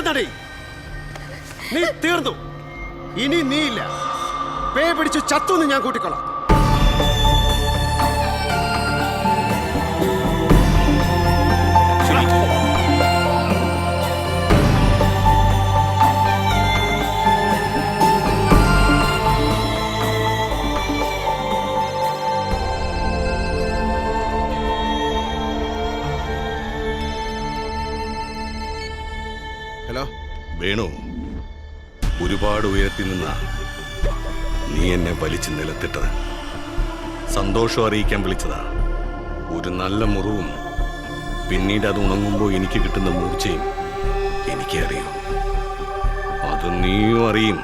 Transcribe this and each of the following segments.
തീർന്നടേ, നീ തീർന്നു. ഇനി നീയില്ല. പേ പിടിച്ച് ചത്തുന്ന് ഞാൻ കൂട്ടിക്കൊള്ളാം. ഹലോ വേണു, ഒരുപാട് ഉയരത്തിൽ നിന്നാ നീ എന്നെ വലിച്ചു നിലത്തിട്ടത്. സന്തോഷം അറിയിക്കാൻ വിളിച്ചതാ. ഒരു നല്ല മുറിവും പിന്നീട് അത് ഉണങ്ങുമ്പോൾ എനിക്ക് കിട്ടുന്ന മൂർച്ചയും എനിക്കറിയാം. അത് നീയും അറിയും.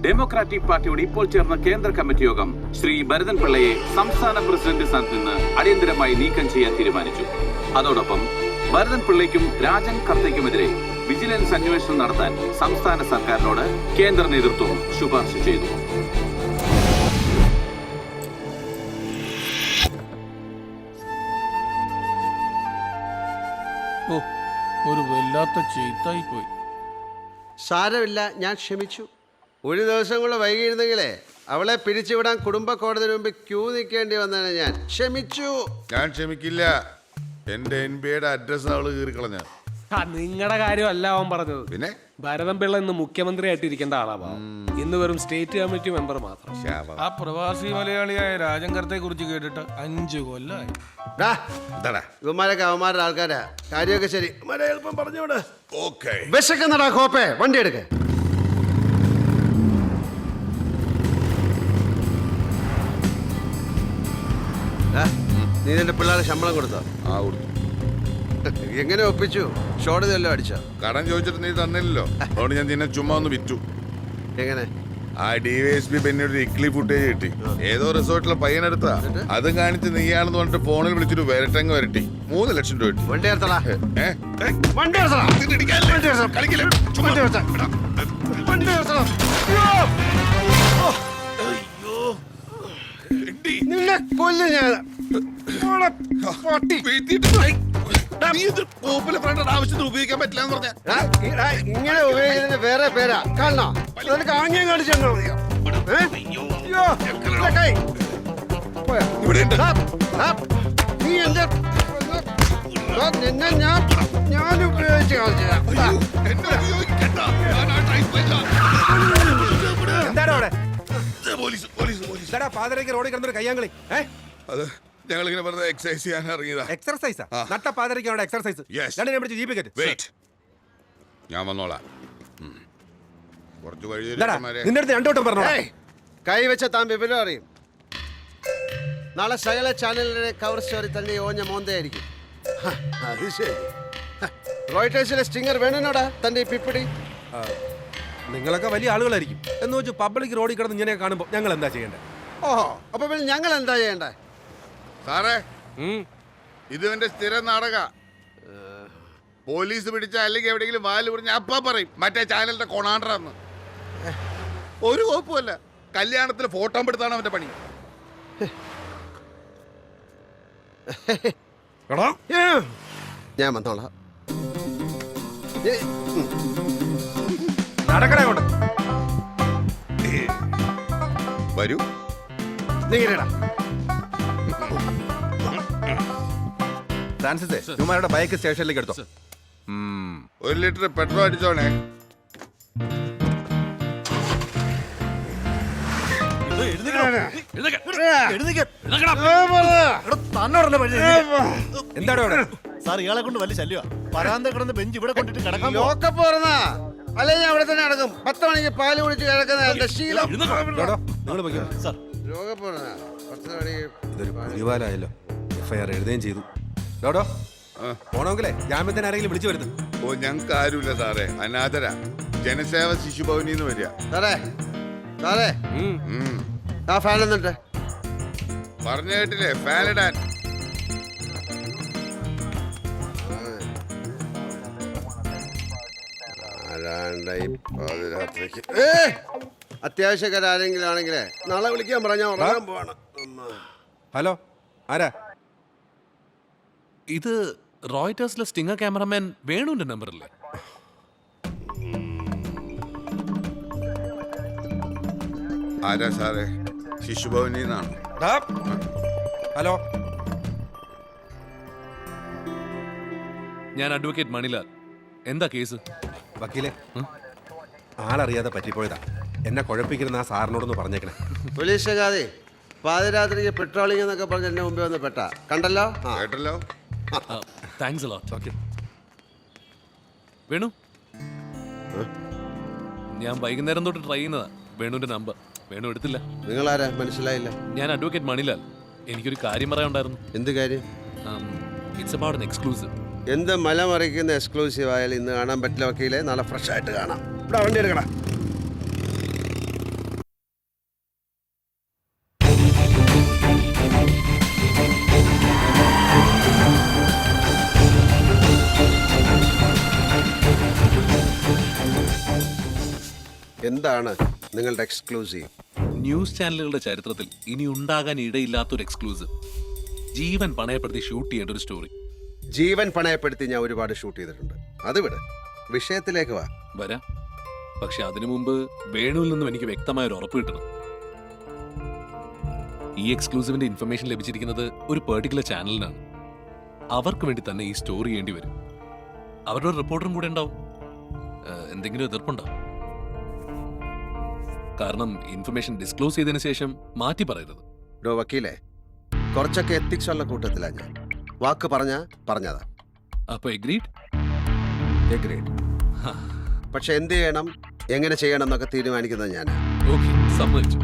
ഡെമോക്രാറ്റിക് പാർട്ടിയുടെ ഇപ്പോൾ ചേർന്ന കേന്ദ്ര കമ്മിറ്റി യോഗം ശ്രീ ഭരതൻ പിള്ളയെ സംസ്ഥാന പ്രസിഡന്റ് സ്ഥാനത്ത് നിന്ന് അടിയന്തരമായി നീക്കം ചെയ്യാൻ തീരുമാനിച്ചു. അതോടൊപ്പം ഭരതൻ പിള്ളയ്ക്കും രാജൻ കർത്തയ്ക്കുമെതിരെ വിജിലൻസ് അന്വേഷണം നടത്താൻ സംസ്ഥാന സർക്കാരിനോട് കേന്ദ്ര നേതൃത്വം ശുപാർശ ചെയ്തു. ഒരു വല്ലാത്ത ചെയ്ത്തായി പോയി. സാരമില്ല, ഞാൻ ക്ഷമിച്ചു. ഒരു ദിവസം കൂടെ വൈകിയിരുന്നെങ്കിലേ അവളെ പിരിച്ചുവിടാൻ കുടുംബ കോടതിന് മുമ്പ് ക്യൂ നിൽക്കേണ്ടി വന്നതാണ്. ഞാൻ ക്ഷമിച്ചു. ഞാൻ ക്ഷമിക്കില്ല. എന്റെ NBA അഡ്രസ് അവള് കീറിക്കളഞ്ഞ. നിങ്ങളുടെ കാര്യമല്ല അവൻ പറഞ്ഞത്. പിന്നെ ഭരതൻ പിള്ള ഇന്ന് മുഖ്യമന്ത്രി ആയിട്ടിരിക്കേണ്ട ആളാവാ. ഇന്ന് വെറും സ്റ്റേറ്റ് കമ്മിറ്റി മെമ്പർ മാത്രം. ആ പ്രവാസി മലയാളിയായ രാജൻ കർത്തയെ കുറിച്ച് കേട്ടിട്ട് 5 കൊല്ലമായി. ഇവന്മാരൊക്കെ അവന്മാരുടെ ആൾക്കാരാ. കാര്യമൊക്കെ ശരി. എളുപ്പം പറഞ്ഞോട്. ഓക്കേ. വിശക്കുന്നടാ കോപ്പേ, വണ്ടി എടുക്ക. നീ നിന്റെ പിള്ളേരെ ശമ്പളം കൊടുത്തോ? ആ കൊടുത്തു. എങ്ങനെ ഒപ്പിച്ചു? ഷോർട്ട് വല്ലതും അടിച്ചോ? കടം ചോദിച്ചിട്ട് നീ തന്നില്ലല്ലോ. അതുകൊണ്ട് ഞാൻ നിന്നെ ചുമ്മാ ഒന്ന് വിറ്റു. എങ്ങനെ? ആ DYSP പെണ്ണിയുടെ ഇക്ലി ഫുട്ടേജ് കിട്ടി. ഏതോ റിസോർട്ടിലെ പയ്യനെടുത്താ. അത് കാണിച്ച് നീയാണെന്ന് പറഞ്ഞിട്ട് ഫോണിൽ വിളിച്ചിട്ട് വരട്ടങ്ങ് വരട്ടി 3 ലക്ഷം രൂപ കിട്ടി. വണ്ടി നിർത്തടാ. വണ്ടി നിന്നെ കൊല്ലും ഞാൻ. ആവശ്യത്തിന് ഉപയോഗിക്കാൻ പറ്റില്ല എന്ന് പറഞ്ഞ ഇങ്ങനെ ഉപയോഗിക്കുന്നതിന് വേറെ പേരാ. കാണണോ? നിനക്ക് ആംഗ്യം കാണിച്ചു. നീ എന്റെ നിന്നെ ഞാൻ ഉപയോഗിച്ച് കാണിച്ചു. എന്താണോ അവിടെ? പാതിരയ്ക്ക് റോഡിൽ കിടന്നൊരു കയ്യാങ്കളി. അത് ഞങ്ങളിങ്ങനെ വെറുതെ എക്സസൈസ് ചെയ്യാൻ ഇറങ്ങിയതാ. എക്സർസൈസാ? നട്ട പാതിരയ്ക്ക് എക്സർസൈസ്. ഞാൻ വന്നോളാം. കുറച്ച് നിന്റെ അടുത്ത് രണ്ടോട്ടം പറഞ്ഞോ. കൈവച്ച താൻ വിവരം അറിയും. നാളെ സകല ചാനലിലെ കവർ സ്റ്റോറി തന്നെ ഓഞ്ഞ മോന്തയായിരിക്കും. അത് ശരി. റോയിട്ടേഴ്സിലെ സ്റ്റിങ്ങർ വേണനോടാ തന്റെ ഈ പിപ്പിടി. നിങ്ങളൊക്കെ വലിയ ആളുകളായിരിക്കും എന്ന് വെച്ച് പബ്ലിക് റോഡിൽ കിടന്ന് ഇങ്ങനെ കാണുമ്പോൾ ഞങ്ങൾ എന്താ ചെയ്യേണ്ടത്? ഓഹോ, അപ്പൊ പിന്നെ ഞങ്ങൾ എന്താ ചെയ്യണ്ടേ? സാറേ, ഇത് എന്റെ സ്ഥിരം നാടക. പോലീസ് പിടിച്ച അല്ലെങ്കിൽ എവിടെയെങ്കിലും വാല് പറഞ്ഞ അപ്പ പറയും മറ്റേ ചാനലിന്റെ കൊണാണ്ടറാന്ന്. ഒരു കുഴപ്പമില്ല. കല്യാണത്തിൽ ഫോട്ടോ എടുത്താണ് അവന്റെ പണി. ഞാൻ വന്നോളാം. നടക്കണേ കൊണ്ട് വരൂ. നീടാ ഫ്രാൻസിസേ, ഇവന്മാരുടെ ബൈക്ക് സ്റ്റേഷനിലേക്ക് എടുത്തോ. 1 ലിറ്റർ പെട്രോൾ അടിച്ചോണേ. എന്താടോ അവിടെ? സാർ, ഇയാളെ കൊണ്ട് വലിയ ശല്യമാ. പരാന്ത കിടന്ന് ബെഞ്ച് ഇവിടെ കൊണ്ടിട്ട് കിടക്കാൻ ലോക്കപ്പ് പറഞ്ഞാ അല്ലെ ഞാൻ അവിടെ തന്നെ നടക്കും. 10 മണിക്ക് പാല് കുടിച്ച് കിടക്കുന്ന ശീലം. ഇതൊരു പുലിവാലായല്ലോ. FIR എഴുതുകയും ചെയ്തു. ഡോഡോ പോണമെങ്കിലേ ജാമ്യത്തിന് ആരെങ്കിലും വിളിച്ചു വരുന്നു. ഓ, ഞങ്ങൾക്ക് ആരുമില്ല സാറേ. അനാഥര. ജനസേവ ശിശുഭവനിന്ന് വരിക. സാറേ സാറേ ആ ഫാൻ എന്നിട്ട് പറഞ്ഞു കേട്ടില്ലേ? ഫാൻ ഇടാൻ. അത്യാവശ്യക്കാരെങ്കിലും ആണെങ്കിലേ നാളെ വിളിക്കാൻ പറഞ്ഞാൽ ഉറങ്ങാൻ പോവാണ്. ഹലോ, ആരാ? ഇത് റോയിറ്റേഴ്സിലെ സ്റ്റിങ്ങർ ക്യാമറമാൻ വേണുവിന്റെ നമ്പറല്ലേ? ആരാ സാറേ? ശിശുഭവനിൽ നിന്നാണ്. ഹലോ, ഞാൻ അഡ്വക്കേറ്റ് മണിലാൽ. എന്താ കേസ്? വക്കീലെ, ആളറിയാതെ പറ്റിപ്പോയതാ. എന്നെ കുഴപ്പിക്കുന്ന ആ സാറിനോടൊന്ന് പറഞ്ഞേക്കണേ. പോലീസ് ശകാതെ പാതിരാത്രിക്ക് പെട്രോളിംഗ് എന്നൊക്കെ പറഞ്ഞ് എന്നെ മുമ്പേ വന്ന് പെട്ട കണ്ടല്ലോ. കേട്ടല്ലോ. Thanks a lot. ഓക്കെ വേണു, ഞാൻ വൈകുന്നേരം തൊട്ട് ട്രൈ ചെയ്യുന്നതാ വേണുവിന്റെ നമ്പർ. വേണു എടുത്തില്ല. നിങ്ങളാരാ? മനസ്സിലായില്ല. ഞാൻ അഡ്വക്കേറ്റ് മണിലാൽ. എനിക്കൊരു കാര്യം പറയാനുണ്ടായിരുന്നു. എന്ത് കാര്യം? It's about an exclusive. എന്ത് മലമറിക്കുന്ന എക്സ്ക്ലൂസീവ് ആയാലും ഇന്ന് കാണാൻ പറ്റില്ല വക്കീലെ. നാളെ ഫ്രഷ് ആയിട്ട് കാണാം. ഇവിടെ വണ്ടി എടുക്കണം. എന്താണ് നിങ്ങളുടെ എക്സ്ക്ലൂസീവ്? ന്യൂസ് ചാനലുകളുടെ ചരിത്രത്തിൽ ഇനി ഉണ്ടാകാൻ ഇടയില്ലാത്തൊരു എക്സ്ക്ലൂസീവ്. ജീവൻ പണയപ്പെടുത്തി ഷൂട്ട് ചെയ്യേണ്ട ഒരു സ്റ്റോറി. ജീവൻ പണയപ്പെടുത്തി ഞാൻ ഒരുപാട് ഷൂട്ട് ചെയ്തിട്ടുണ്ട്. അത് വിട്, വിഷയത്തിലേക്ക് വാ. വരാം. പക്ഷെ അതിനു മുമ്പ് വേണുവിൽ നിന്നും എനിക്ക് വ്യക്തമായ ഒരു ഉറപ്പ് കിട്ടണം. ഈ എക്സ്ക്ലൂസീവിന്റെ ഇൻഫർമേഷൻ ലഭിച്ചിരിക്കുന്നത് ഒരു പെർട്ടിക്കുലർ ചാനലിനാണ്. അവർക്ക് വേണ്ടി തന്നെ ഈ സ്റ്റോറി ചെയ്യേണ്ടി വരും. അവരുടെ ഒരു റിപ്പോർട്ടറും കൂടെ ഉണ്ടാവും. എന്തെങ്കിലും എതിർപ്പുണ്ടോ? കാരണം ഇൻഫർമേഷൻ ഡിസ്ക്ലോസ് ചെയ്തതിനു ശേഷം മാറ്റി പറയരുത്. ഡോ വക്കീലെ, കുറച്ചൊക്കെ എത്തിക്സ് ഉള്ള കൂട്ടത്തിലാ ഞാൻ. വാക്ക് പറഞ്ഞതാ. അപ്പൊ എഗ്രീഡ്? എഗ്രീഡ്. പക്ഷെ എന്ത് ചെയ്യണം, എങ്ങനെ ചെയ്യണം എന്നൊക്കെ തീരുമാനിക്കുന്നത് ഞാൻ. ഓക്കെ, സമ്മതിച്ചു.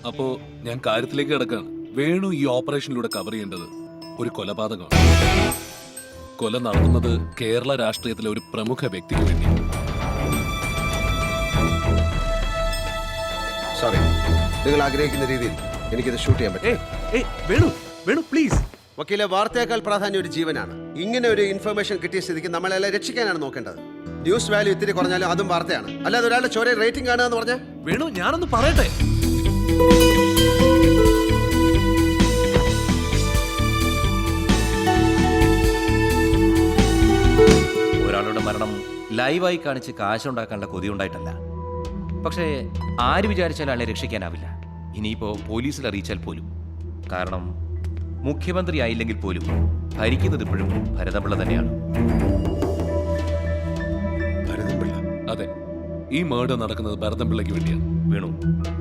അപ്പോ ഞാൻ കാര്യത്തിലേക്ക് കിടക്കാണ്. വേണു ഈ ഓപ്പറേഷനിലൂടെ കവർ ചെയ്യേണ്ടത് ഒരു കൊലപാതകമാണ്. കൊല നടത്തുന്നത് കേരള രാഷ്ട്രീയത്തിലെ ഒരു പ്രമുഖ വ്യക്തിക്ക് വേണ്ടി. സോറി, നിങ്ങൾ ആഗ്രഹിക്കുന്ന രീതിയിൽ എനിക്കിത് ഷൂട്ട് ചെയ്യാൻ പറ്റും. വേണു പ്ലീസ്. വക്കീലെ, വാർത്തയേക്കാൾ പ്രാധാന്യം ഒരു ജീവനാണ്. ഇങ്ങനെ ഒരു ഇൻഫർമേഷൻ കിട്ടിയ സ്ഥിതിക്ക് നമ്മളെല്ലാം രക്ഷിക്കാനാണ് നോക്കേണ്ടത്. ന്യൂസ് വാല്യൂ ഇത്തിരി കുറഞ്ഞാലും അതും വാർത്തയാണ്. അല്ലാതെ ഒരാളുടെ ചോര റേറ്റിംഗ് കാണുക എന്ന് പറഞ്ഞാൽ. വേണു, ഞാനൊന്ന് പറയട്ടെ. ഒരാളുടെ മരണം ലൈവായി കാണിച്ച് കാശുണ്ടാക്കാനുള്ള കൊതിയുണ്ടായിട്ടല്ല. പക്ഷേ ആര് വിചാരിച്ചാലും ആളെ രക്ഷിക്കാനാവില്ല. ഇനിയിപ്പോ പോലീസിൽ അറിയിച്ചാൽ പോലും. കാരണം മുഖ്യമന്ത്രി ആയില്ലെങ്കിൽ പോലും ഭരിക്കുന്നത് ഇപ്പോഴും ഭരതപിള്ള തന്നെയാണ്. അതെ, ഈ മർഡർ നടക്കുന്നത് ഭരതപിള്ളയ്ക്ക് വേണ്ടിയാണ്. വേണു,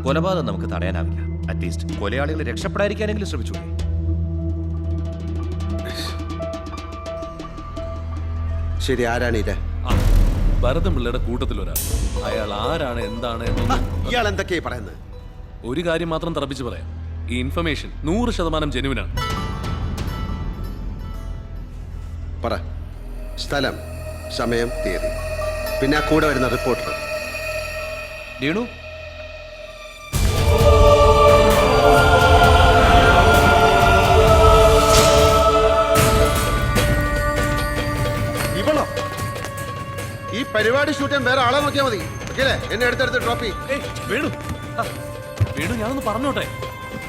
കൊലപാതകം നമുക്ക് തടയാനാവില്ല. അറ്റ്ലീസ്റ്റ് കൊലയാളികളെ രക്ഷപ്പെടാതിരിക്കാനെങ്കിലും ശ്രമിച്ചു. ശരി, ആരാണ് ഇത്? ഭരതപിള്ളയുടെ കൂട്ടത്തിൽ ഒരാൾ. അയാൾ ആരാണ്, എന്താണ് എന്നൊന്നും ഇയാൾ എന്തൊക്കെയാ പറയുന്നത്? ഒരു കാര്യം മാത്രം തറപ്പിച്ച് പറയാം. ഈ ഇൻഫർമേഷൻ 100% ജെന്യുവിനാണ്. പറ. സ്ഥലം, സമയം, തീയതി, പിന്നെ ആ കൂടെ വരുന്ന റിപ്പോർട്ടർ. രേണു, ഇവളോ? ഈ പരിപാടി ഷൂട്ട് ചെയ്യാൻ വേറെ ആളെ നോക്കിയാൽ മതി. ഓക്കെ, എന്നെ അടുത്തടുത്ത് ഡ്രോപ്പ് ചെയ്യും. വേണു, വേണു ഞാനൊന്ന് പറഞ്ഞോട്ടെ.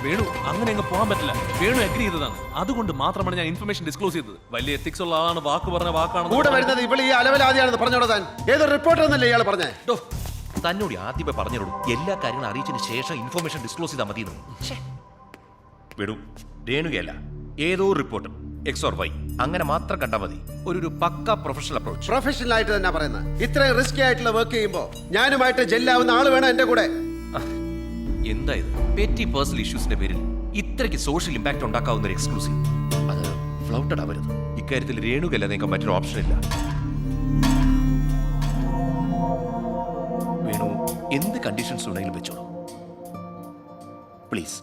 വേണു, അങ്ങനെ അങ്ങ് പോകാൻ പറ്റില്ല. വേണു അഗ്രി ചെയ്തതാണ്. അതുകൊണ്ട് മാത്രമാണ് ഞാൻ ഇൻഫർമേഷൻ ഡിസ്ക്ലോസ് ചെയ്തത്. വലിയ എത്തിക്സ് ഉള്ള ആളാണ്. വാക്ക് പറഞ്ഞ വാക്കാണ്. കൂടെ വരുന്നത് ഇവൾ ഈ അലവലാദിയാണെന്ന് പറഞ്ഞോടാ താൻ. ഏതൊരു റിപ്പോർട്ടർ എന്നല്ലേ ഇയാൾ പറഞ്ഞേ? തന്നോട് ആദ്യമേ പറഞ്ഞോളൂ, എല്ലാ കാര്യങ്ങളും അറിയിച്ചതിന് ശേഷം ഇൻഫർമേഷൻ ഡിസ്ക്ലോസ് ചെയ്താൽ മതി. വേണു, രേണുകയല്ല, ഏതോ റിപ്പോർട്ടർ എക്സ് ഓർ വൈ അങ്ങനെ മാത്രം കണ്ടാൽ മതി. ഒരു പക്ക പ്രൊഫഷണൽ അപ്രോച്ച്. പ്രൊഫഷണൽ ആയിട്ട് തന്നെ പറയുന്നത്. ഇത്രയും റിസ്കി ആയിട്ടുള്ള വർക്ക് ചെയ്യുമ്പോൾ ഞാനുമായിട്ട് ജെല്ലാവുന്ന ആള് വേണം എന്റെ കൂടെ. എന്തായത് പെറ്റി പേഴ്സണൽ ഇഷ്യൂസിന്റെ പേരിൽ ഇത്രയ്ക്ക് സോഷ്യൽ ഇമ്പാക്ട് ഉണ്ടാക്കാവുന്ന ഒരു എക്സ്ക്ലൂസീവ്. അത് ഫ്ലൗട്ടഡ് ആവരുത്. ഇക്കാര്യത്തിൽ രേണുകല്ല നിങ്ങൾക്ക് മറ്റൊരു ഓപ്ഷൻ ഇല്ല. വേണു, എന്ത് കണ്ടീഷൻസ് ഉണ്ടെങ്കിലും വെച്ചോളൂ പ്ലീസ്.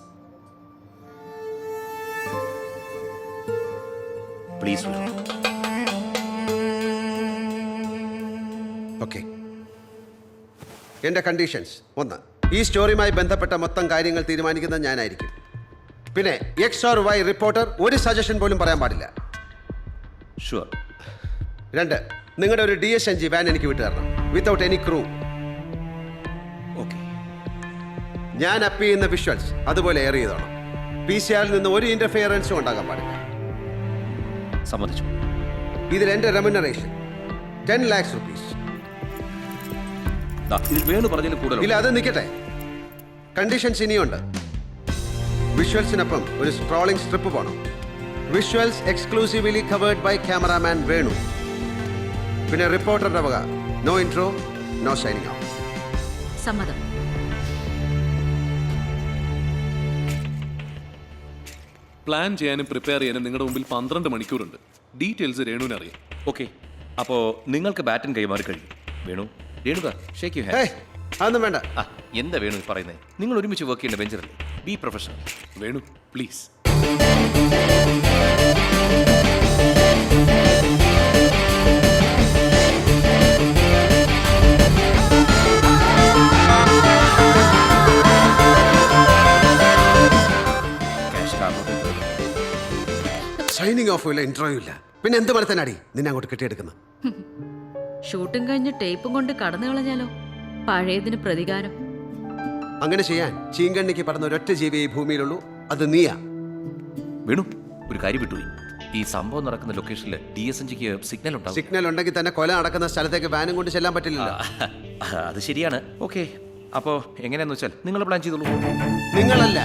പ്ലീസ് വേണു. ഓക്കെ, എന്റെ കണ്ടീഷൻസ്: 1, ഈ സ്റ്റോറിയുമായി ബന്ധപ്പെട്ട മൊത്തം കാര്യങ്ങൾ തീരുമാനിക്കുന്നത് ഞാനായിരിക്കും. പിന്നെ എക്സ് ഓർ വൈ റിപ്പോർട്ടർ ഒരു സജഷൻ പോലും പറയാൻ പാടില്ല. ഷുവർ. 2, നിങ്ങളുടെ ഒരു DSNG വാൻ എനിക്ക് വിട്ടു തരണം വിത്തൗട്ട് എനി ക്രൂ. ഓക്കെ. ഞാൻ അപ്പ് ചെയ്യുന്ന വിഷ്വൽസ് അതുപോലെ എയർ ചെയ്തോണം. PCRൽ നിന്ന് ഒരു ഇന്റർഫിയറൻസും ഉണ്ടാകാൻ പാടില്ല. സമ്മതിച്ചു. ഇതിൽ എൻ്റെ റെമ്യൂണറേഷൻ 10 lakhs rupees. ഇതിൽ വേണു പറഞ്ഞതിൽ കൂടുതൽ ഇല്ല, അത് നിൽക്കട്ടെ. കണ്ടീഷൻസ് ഇനിയുണ്ട്. വിഷ്വൽസിനൊപ്പം ഒരു സ്ക്രോളിംഗ് സ്ട്രിപ്പ് പോകണം. Visuals exclusively covered by cameraman Venu. പിന്നെ റിപ്പോർട്ടറുടെ വക no intro, no signing out. സമ്മതം. പ്ലാൻ ചെയ്യാനും പ്രിപ്പയർ ചെയ്യാനും നിങ്ങളുടെ മുമ്പിൽ 12 മണിക്കൂറുണ്ട്. ഡീറ്റെയിൽസ് രേണുവിന് അറിയാം. ഓക്കെ. അപ്പോൾ നിങ്ങൾക്ക് ബാറ്റൻ കൈമാറി കഴിയും. Venu, Renuka shake U hand. ഏയ്, അതൊന്നും വേണ്ട. ആ, എന്താ വേണു പറയുന്നത്? നിങ്ങൾ ഒരുമിച്ച് വർക്ക് ചെയ്യേണ്ട വെഞ്ചറല്ലേ? Be professional. Venu please. Signing off ഇല്ല, ഇന്റർവ്യൂ ഇല്ല, പിന്നെ എന്ത് മരത്തനാടി നിന്നെ അങ്ങോട്ട് കെട്ടിയെടുക്കുന്നത്? ഷൂട്ടും കഴിഞ്ഞ് ടേപ്പും കൊണ്ട് കടന്നു കളഞ്ഞാലോ? പഴയതിന് പ്രതികാരം. അങ്ങനെ ചെയ്യാൻ ചീങ്കണ്ണിക്ക് പറഞ്ഞ ഒരൊറ്റ ജീവിയെ ഈ ഭൂമിയിലുള്ളൂ, അത് നീയാ. വേണു, ഒരു കാര്യം വിട്ടുപോയി. ഈ സംഭവം നടക്കുന്ന ലൊക്കേഷനിൽ DSNGക്ക് സിഗ്നൽ ഉണ്ടാവും. സിഗ്നൽ ഉണ്ടെങ്കിൽ തന്നെ കൊല നടക്കുന്ന സ്ഥലത്തേക്ക് വാനും കൊണ്ട് ചെല്ലാൻ പറ്റില്ലല്ലോ. അത് ശരിയാണ്. ഓക്കെ, അപ്പോൾ എങ്ങനെയാന്ന് വെച്ചാൽ നിങ്ങൾ പ്ലാൻ ചെയ്തോളൂ. നിങ്ങളല്ല,